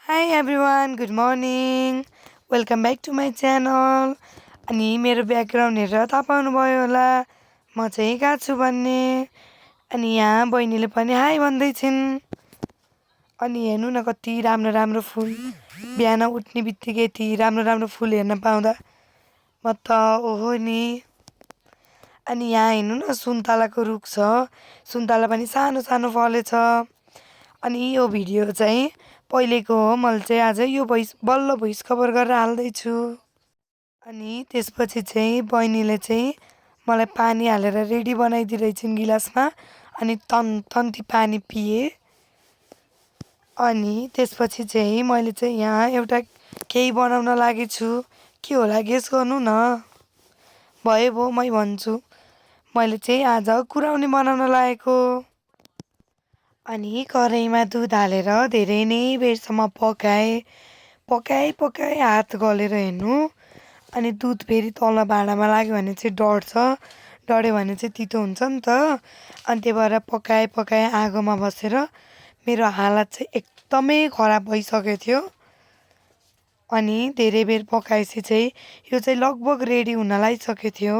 Hi everyone, good morning. Welcome back to my channel. अनि मेरो background हेरेर थाहा पाउनुभयो होला म चाहिँ कहाँ छु भन्ने। अनि यहाँ बहिनीले पनि हाई भन्दै छिन्। अनि हेर्नु न कति राम्रो राम्रो फुल बिहान उठ्ने बित्तिकै यति राम्रो राम्रो फुल हेर्न पाउँदा म त ओहो नि। अनि यहाँ हेर्नु न सुन्तलाको रुख छ। सुन्तला पनि सानो सानो फलेछ। अनि यो भिडियो चाहिँ पहिलेको हो। मैले चाहिँ आज यो बल्ल भोइस कभर गरेर हाल्दैछु। अनि त्यसपछि चाहिँ बहिनीले चाहिँ मलाई पानी हालेर रेडी बनाइदिइरहेछिन् गिलासमा। अनि तन्ती पानी पिएँ। अनि त्यसपछि चाहिँ मैले चाहिँ यहाँ एउटा केही बनाउन लागेछु। के होला गेस गर्नु न। भयो मै भन्छु। मैले चाहिँ आज कुराउनी बनाउन लागेको। अनि कराईमा दुध हालेर धेरै नै बेरसम्म पकाएँ हात गलेर हेर्नु। अनि दुध फेरि तल भाँडामा लाग्यो भने चाहिँ डढ्यो भने चाहिँ तितो हुन्छ नि त। अनि त्यही भएर पकाएँ आगोमा बसेर मेरो हालत चाहिँ एकदमै खराब भइसकेको थियो। अनि धेरै बेर पकाएपछि चाहिँ यो चाहिँ लगभग रेडी हुन लागिसकेको थियो।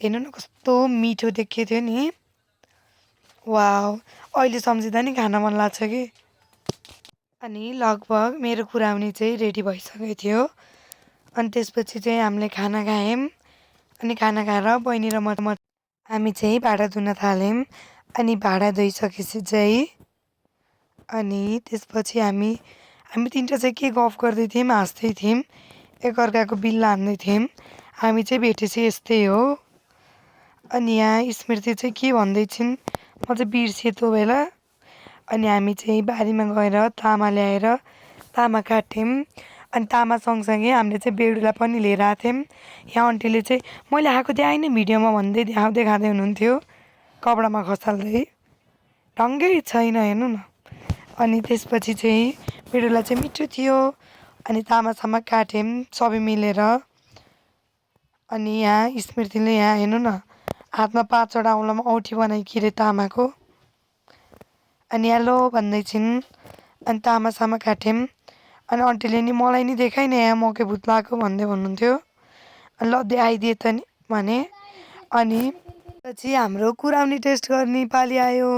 हेर्नु न कस्तो मिठो देखिएको थियो नि। वाउ, अहिले सम्झिँदा नि खान मन लाग्छ कि। अनि लगभग मेरो कुराउनी चाहिँ रेडी भइसकेको थियो। अनि त्यसपछि चाहिँ हामीले खाना खायौँ। अनि खाना खाएर बहिनी र म हामी चाहिँ भाँडा धुन थाल्यौँ। अनि भाँडा धोइसकेपछि चाहिँ अनि त्यसपछि हामी तिनवटा चाहिँ के गफ गर्दै थियौँ, हाँस्दै थियौँ, एकअर्काको बिल्ला हान्दै थियौँ। हामी चाहिँ भेटेपछि यस्तै हो। अनि यहाँ स्मृति चाहिँ के भन्दै छिन् म चाहिँ बिर्सेँ त्यो बेला। अनि हामी चाहिँ बारीमा गएर तामा ल्याएर तामा काट्यौँ। अनि तामा सँगसँगै हामीले चाहिँ बेडुला पनि लिएर आएको थियौँ। यहाँ आन्टीले चाहिँ मैले आएको देखाएँ भिडियोमा भन्दै देखाउँदै हुनुहुन्थ्यो कपडामा खसाल्दै। ढङ्गै छैन हेर्नु न। अनि त्यसपछि चाहिँ बेडुला चाहिँ मिठो थियो। अनि तामासामा काट्यौँ सबै मिलेर। अनि यहाँ स्मृतिले यहाँ हेर्नु न हातमा 5वटा औँलामा औँठी बनाइकिरे तामाको। अनि हेलो भन्दै छिन्। अनि तामासामा काट्यौँ। अनि आन्टीले नि मलाई नि देखाइ न यहाँ मकै भूत लाग्यो भन्नुहुन्थ्यो। ल देखाइदिए त नि भने। अनि पछि हाम्रो कुराउनी टेस्ट गर्ने पाली आयो।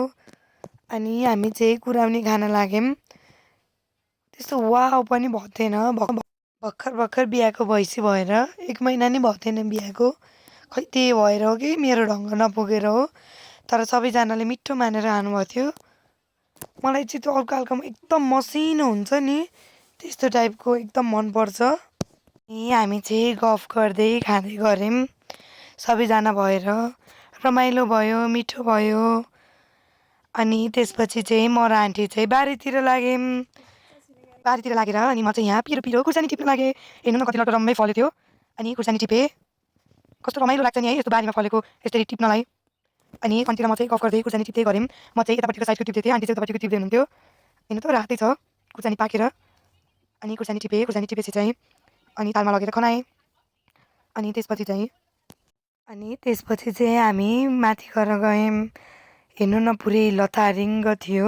अनि हामी चाहिँ कुराउनी खान लाग्यौँ। त्यस्तो वाउ पनि भएको थिएन। भर्खर बिहाको भैँसी भएर 1 महिना नि भएको थिएन बिहाको। खै त्यही भएर हो कि मेरो ढङ्ग नपुगेर हो। तर सबैजनाले मिठो मानेर खानुभएको थियो। मलाई चाहिँ त्यो अर्को एकदम मसिनो हुन्छ नि त्यस्तो टाइपको एकदम मनपर्छ। अनि हामी चाहिँ गफ गर्दै खाँदै गऱ्यौँ सबैजना भएर। रमाइलो भयो, मिठो भयो। अनि त्यसपछि चाहिँ म र आन्टी चाहिँ बारीतिर लागेँ। बारीतिर लागेर अनि म चाहिँ यहाँ पिरो खुर्सानी टिप्न लागेँ। हेर्नु न कति लटरम्मै फल्यो थियो। अनि खुर्सानी टिपेँ। कस्तो रमाइलो लाग्छ नि है यस्तो बारीमा फलेको यसरी टिप्नलाई। अनि आन्टी र म चाहिँ गफ गर्दै खुर्सानी टिप्दै गऱ्यौँ। म चाहिँ यतापट्टिको साइडको टिप्दै थिएँ, आन्टी चाहिँ उतापट्टिको टिप्दै हुनुहुन्थ्यो। हेर्नु त रातै छ खुर्सानी पाकेर। अनि खुर्सानी टिपेपछि चाहिँ अनि थालमा लगेर खनाएँ। अनि त्यसपछि चाहिँ हामी माथि घर गयौँ। हेर्नु न पुरै लथारिङ्ग थियो।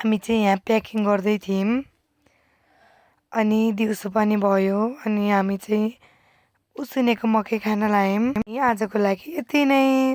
हामी चाहिँ यहाँ प्याकिङ गर्दै थियौँ। अनि दिउँसो पनि भयो। अनि हामी चाहिँ उसिनेको मकै खान लाग्यौँ। आजको लागि यति नै।